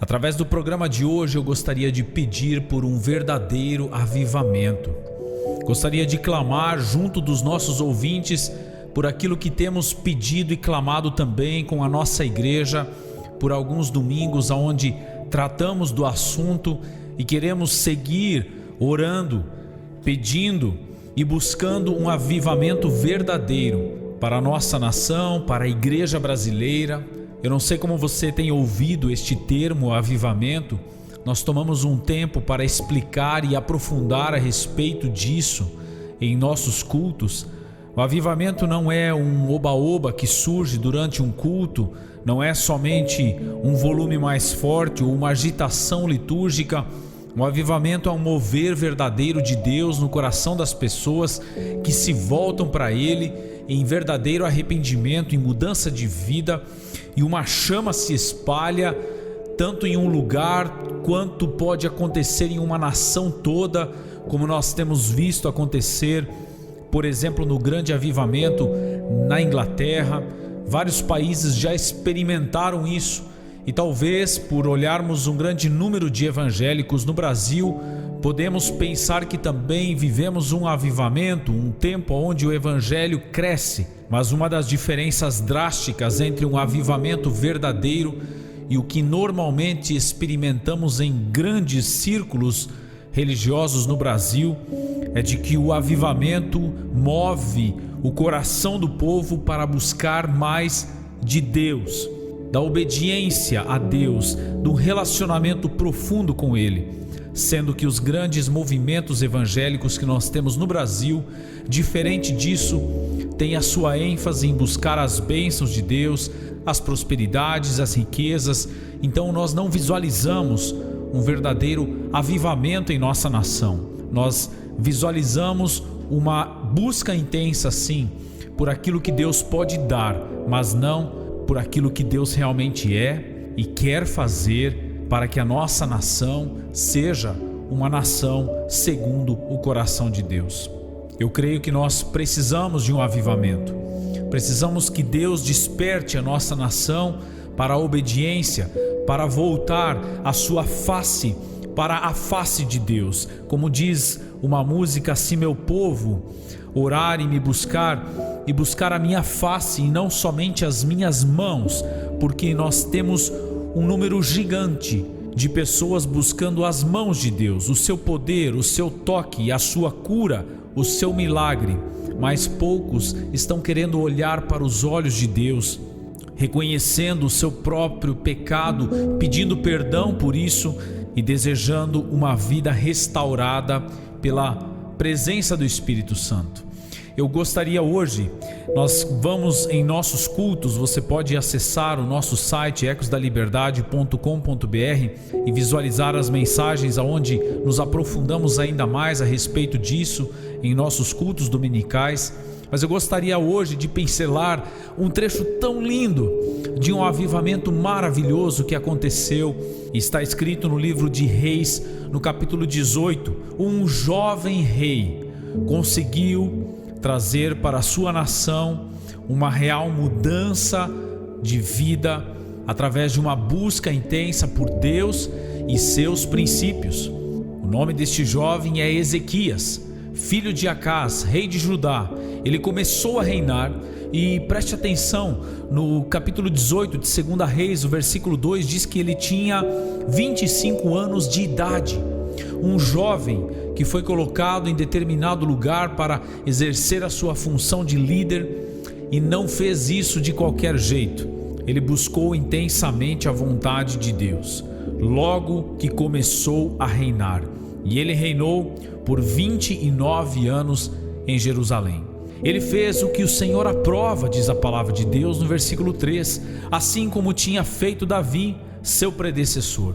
Através do programa de hoje eu gostaria de pedir por um verdadeiro avivamento. Gostaria de clamar junto dos nossos ouvintes por aquilo que temos pedido e clamado também com a nossa igreja por alguns domingos onde tratamos do assunto e queremos seguir orando, pedindo e buscando um avivamento verdadeiro para a nossa nação, para a igreja brasileira. Eu não sei como você tem ouvido este termo avivamento. Nós tomamos um tempo para explicar e aprofundar a respeito disso em nossos cultos. O avivamento não é um oba-oba que surge durante um culto, não é somente um volume mais forte ou uma agitação litúrgica. O avivamento é um mover verdadeiro de Deus no coração das pessoas que se voltam para Ele em verdadeiro arrependimento, em mudança de vida, e uma chama se espalha tanto em um lugar quanto pode acontecer em uma nação toda, como nós temos visto acontecer, por exemplo, no grande avivamento na Inglaterra. Vários países já experimentaram isso. E talvez por olharmos um grande número de evangélicos no Brasil, podemos pensar que também vivemos um avivamento, um tempo onde o evangelho cresce. Mas uma das diferenças drásticas entre um avivamento verdadeiro e o que normalmente experimentamos em grandes círculos religiosos no Brasil é de que o avivamento move o coração do povo para buscar mais de Deus, da obediência a Deus, do relacionamento profundo com Ele, sendo que os grandes movimentos evangélicos que nós temos no Brasil, diferente disso, tem a sua ênfase em buscar as bênçãos de Deus, as prosperidades, as riquezas. Então nós não visualizamos um verdadeiro avivamento em nossa nação. Nós visualizamos uma busca intensa, sim, por aquilo que Deus pode dar, mas não por aquilo que Deus realmente é e quer fazer para que a nossa nação seja uma nação segundo o coração de Deus. Eu creio que nós precisamos de um avivamento. Precisamos que Deus desperte a nossa nação para a obediência, para voltar a sua face, para a face de Deus. Como diz uma música, se meu povo orar e me buscar, e buscar a minha face e não somente as minhas mãos, porque nós temos um número gigante de pessoas buscando as mãos de Deus, o seu poder, o seu toque, a sua cura, o seu milagre, mas poucos estão querendo olhar para os olhos de Deus, reconhecendo o seu próprio pecado, pedindo perdão por isso e desejando uma vida restaurada pela presença do Espírito Santo. Eu gostaria hoje, nós vamos em nossos cultos, você pode acessar o nosso site ecosdaliberdade.com.br e visualizar as mensagens onde nos aprofundamos ainda mais a respeito disso em nossos cultos dominicais. Mas eu gostaria hoje de pincelar um trecho tão lindo de um avivamento maravilhoso que aconteceu. Está escrito no livro de Reis, no capítulo 18, um jovem rei conseguiu trazer para a sua nação uma real mudança de vida através de uma busca intensa por Deus e seus princípios. O nome deste jovem é Ezequias, filho de Acás, rei de Judá. Ele começou a reinar e preste atenção, no capítulo 18 de 2 Reis, o versículo 2 diz que ele tinha 25 anos de idade. Um jovem que foi colocado em determinado lugar para exercer a sua função de líder e não fez isso de qualquer jeito. Ele buscou intensamente a vontade de Deus, logo que começou a reinar. E ele reinou por 29 anos em Jerusalém. Ele fez o que o Senhor aprova, diz a palavra de Deus no versículo 3, assim como tinha feito Davi, seu predecessor.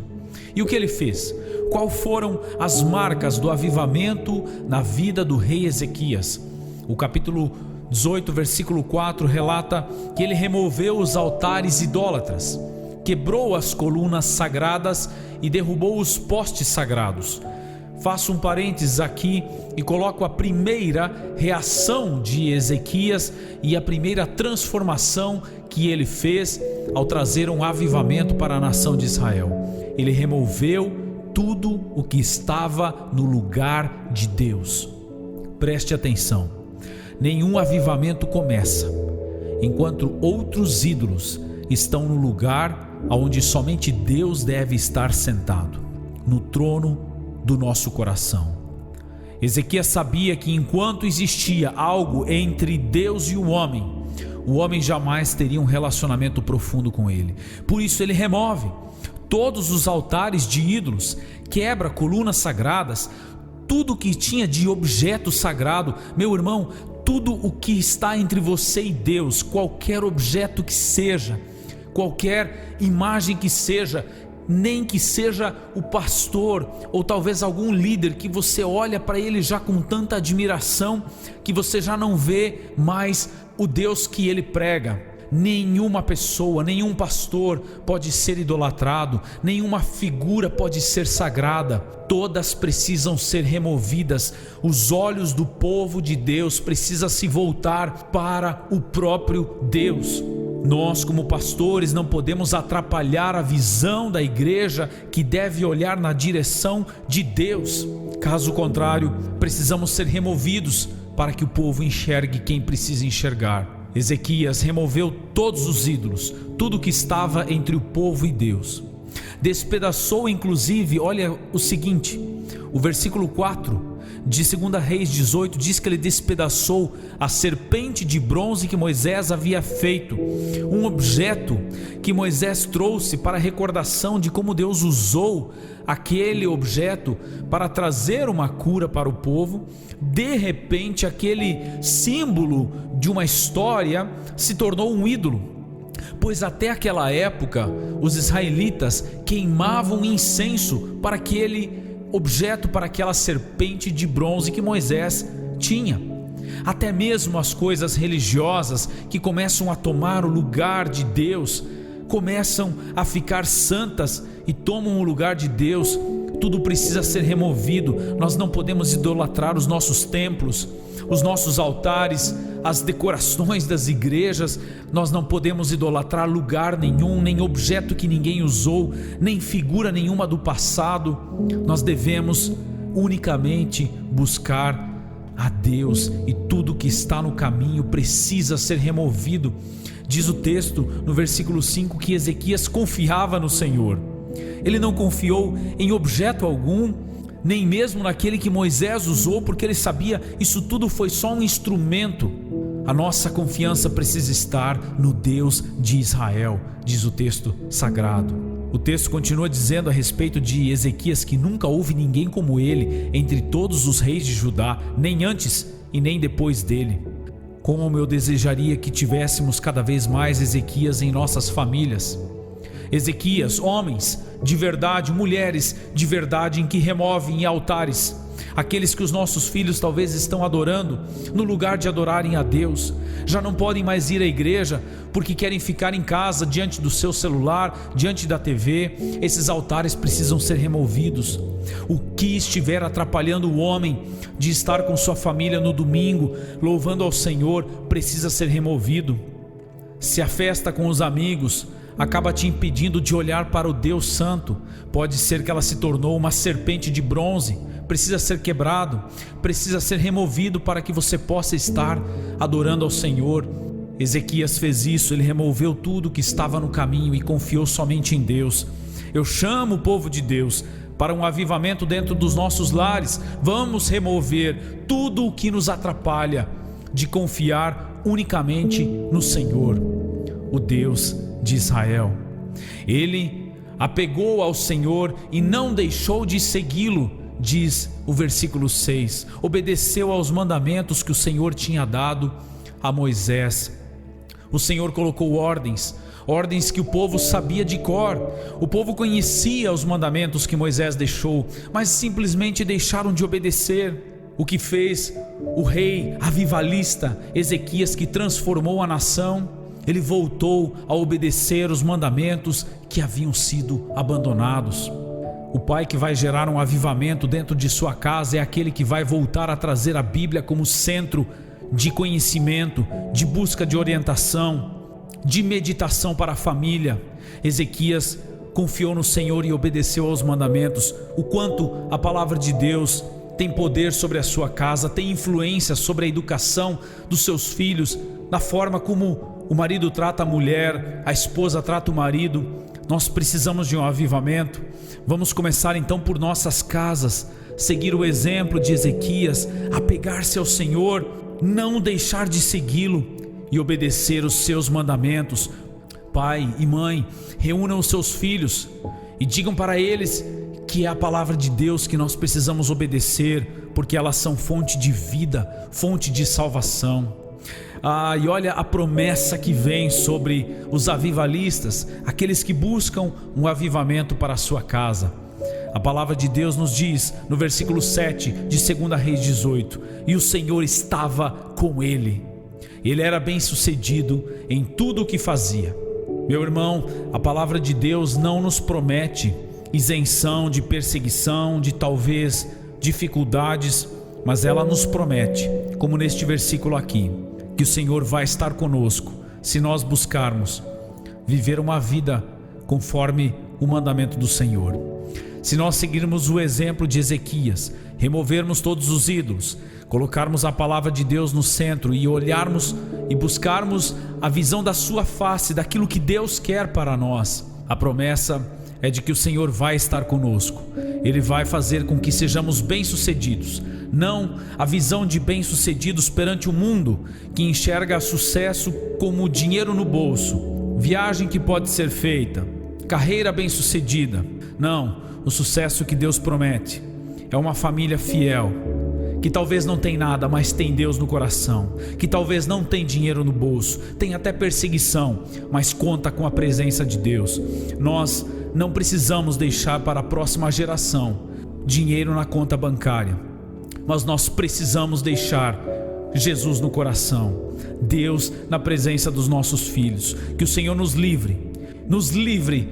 E o que ele fez? Qual foram as marcas do avivamento na vida do rei Ezequias? O capítulo 18, versículo 4 relata que ele removeu os altares idólatras, quebrou as colunas sagradas e derrubou os postes sagrados. Faço um parênteses aqui e coloco a primeira reação de Ezequias e a primeira transformação que ele fez ao trazer um avivamento para a nação de Israel. Ele removeu tudo o que estava no lugar de Deus. Preste atenção, nenhum avivamento começa enquanto outros ídolos estão no lugar onde somente Deus deve estar sentado, no trono do nosso coração. Ezequias sabia que enquanto existia algo entre Deus e o homem jamais teria um relacionamento profundo com ele. Por isso ele remove todos os altares de ídolos, quebra colunas sagradas, tudo que tinha de objeto sagrado. Meu irmão, tudo o que está entre você e Deus, qualquer objeto que seja, qualquer imagem que seja, nem que seja o pastor ou talvez algum líder que você olha para ele já com tanta admiração que você já não vê mais o Deus que ele prega. Nenhuma pessoa, nenhum pastor pode ser idolatrado, nenhuma figura pode ser sagrada, todas precisam ser removidas. Os olhos do povo de Deus precisam se voltar para o próprio Deus. Nós, como pastores, não podemos atrapalhar a visão da igreja que deve olhar na direção de Deus. Caso contrário, precisamos ser removidos para que o povo enxergue quem precisa enxergar. Ezequias removeu todos os ídolos, tudo que estava entre o povo e Deus. Despedaçou inclusive, olha o seguinte, o versículo 4 de 2 Reis 18 diz que ele despedaçou a serpente de bronze que Moisés havia feito, um objeto que Moisés trouxe para recordação de como Deus usou aquele objeto para trazer uma cura para o povo. De repente, aquele símbolo de uma história se tornou um ídolo, pois até aquela época os israelitas queimavam incenso para aquele objeto, para aquela serpente de bronze que Moisés tinha. Até mesmo as coisas religiosas que começam a tomar o lugar de Deus, começam a ficar santas e tomam o lugar de Deus. Tudo precisa ser removido. Nós não podemos idolatrar os nossos templos, os nossos altares, as decorações das igrejas. Nós não podemos idolatrar lugar nenhum, nem objeto que ninguém usou, nem figura nenhuma do passado. Nós devemos unicamente buscar a Deus, e tudo que está no caminho precisa ser removido. Diz o texto no versículo 5 que Ezequias confiava no Senhor. Ele não confiou em objeto algum, nem mesmo naquele que Moisés usou, porque ele sabia isso tudo foi só um instrumento. A nossa confiança precisa estar no Deus de Israel, diz o texto sagrado. O texto continua dizendo a respeito de Ezequias que nunca houve ninguém como ele entre todos os reis de Judá, nem antes e nem depois dele. Como eu desejaria que tivéssemos cada vez mais Ezequias em nossas famílias. Ezequias, homens de verdade, mulheres de verdade, em que removem altares, aqueles que os nossos filhos talvez estão adorando, no lugar de adorarem a Deus, já não podem mais ir à igreja porque querem ficar em casa diante do seu celular, diante da TV. Esses altares precisam ser removidos. O que estiver atrapalhando o homem de estar com sua família no domingo, louvando ao Senhor, precisa ser removido. Se a festa com os amigos acaba te impedindo de olhar para o Deus Santo, pode ser que ela se tornou uma serpente de bronze, precisa ser quebrado, precisa ser removido para que você possa estar adorando ao Senhor. Ezequias fez isso, ele removeu tudo que estava no caminho e confiou somente em Deus. Eu chamo o povo de Deus para um avivamento dentro dos nossos lares. Vamos remover tudo o que nos atrapalha de confiar unicamente no Senhor, o Deus de Israel. Ele apegou ao Senhor e não deixou de segui-lo, diz o versículo 6. Obedeceu aos mandamentos que o Senhor tinha dado a Moisés. O Senhor colocou ordens que o povo sabia de cor. O povo conhecia os mandamentos que Moisés deixou, mas simplesmente deixaram de obedecer. O que fez o rei avivalista Ezequias, que transformou a nação, ele voltou a obedecer os mandamentos que haviam sido abandonados. O pai que vai gerar um avivamento dentro de sua casa é aquele que vai voltar a trazer a Bíblia como centro de conhecimento, de busca de orientação. de meditação para a família. Ezequias confiou no Senhor e obedeceu aos mandamentos. O quanto a palavra de Deus tem poder sobre a sua casa, tem influência sobre a educação dos seus filhos, na forma como o marido trata a mulher, a esposa trata o marido. Nós precisamos de um avivamento. Vamos começar então por nossas casas, seguir o exemplo de Ezequias, apegar-se ao Senhor, não deixar de segui-lo e obedecer os seus mandamentos. Pai e mãe, reúnam os seus filhos e digam para eles que é a palavra de Deus que nós precisamos obedecer, porque elas são fonte de vida, fonte de salvação. E olha a promessa que vem sobre os avivalistas, aqueles que buscam um avivamento para a sua casa. A palavra de Deus nos diz no versículo 7 de 2 Reis 18: e o Senhor estava com ele. Ele era bem sucedido em tudo o que fazia. Meu irmão, a palavra de Deus não nos promete isenção de perseguição, de talvez dificuldades, mas ela nos promete, como neste versículo aqui, que o Senhor vai estar conosco se nós buscarmos viver uma vida conforme o mandamento do Senhor. Se nós seguirmos o exemplo de Ezequias, removermos todos os ídolos, colocarmos a palavra de Deus no centro e olharmos e buscarmos a visão da sua face, daquilo que Deus quer para nós, a promessa é de que o Senhor vai estar conosco. Ele vai fazer com que sejamos bem-sucedidos. Não a visão de bem-sucedidos perante o mundo, que enxerga sucesso como dinheiro no bolso, viagem que pode ser feita, carreira bem-sucedida. Não, o sucesso que Deus promete é uma família fiel, que talvez não tem nada, mas tem Deus no coração, que talvez não tem dinheiro no bolso, tem até perseguição, mas conta com a presença de Deus. Nós não precisamos deixar para a próxima geração dinheiro na conta bancária, mas nós precisamos deixar Jesus no coração, Deus na presença dos nossos filhos. Que o Senhor nos livre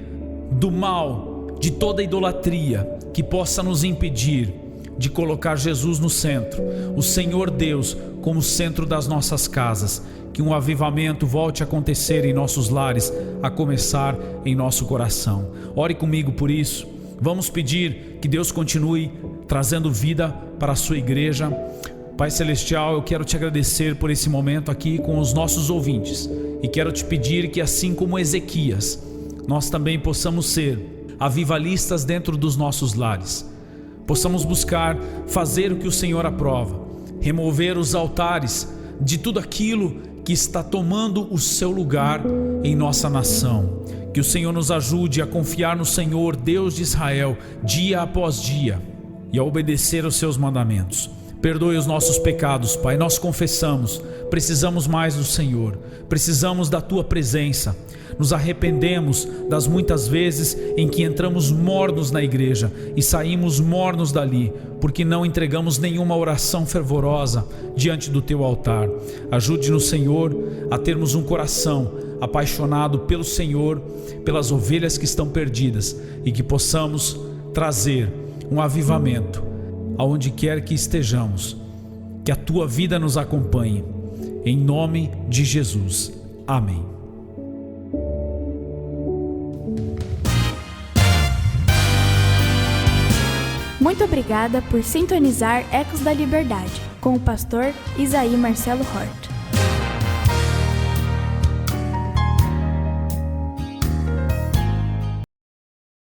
do mal, de toda idolatria que possa nos impedir de colocar Jesus no centro, o Senhor Deus como centro das nossas casas. Que um avivamento volte a acontecer em nossos lares, a começar em nosso coração. Ore comigo por isso. Vamos pedir que Deus continue trazendo vida para a sua igreja. Pai Celestial, eu quero te agradecer por esse momento aqui com os nossos ouvintes, e quero te pedir que, assim como Ezequias, nós também possamos ser avivalistas dentro dos nossos lares. Possamos buscar fazer o que o Senhor aprova, remover os altares de tudo aquilo que está tomando o seu lugar em nossa nação. Que o Senhor nos ajude a confiar no Senhor, Deus de Israel, dia após dia, e a obedecer aos seus mandamentos. Perdoe os nossos pecados, Pai, nós confessamos, precisamos mais do Senhor, precisamos da Tua presença. Nos arrependemos das muitas vezes em que entramos mornos na igreja e saímos mornos dali, porque não entregamos nenhuma oração fervorosa diante do Teu altar. Ajude-nos, Senhor, a termos um coração apaixonado pelo Senhor, pelas ovelhas que estão perdidas, e que possamos trazer um avivamento aonde quer que estejamos. Que a Tua vida nos acompanhe, em nome de Jesus. Amém. Muito obrigada por sintonizar Ecos da Liberdade com o pastor Isaí Marcelo Hort.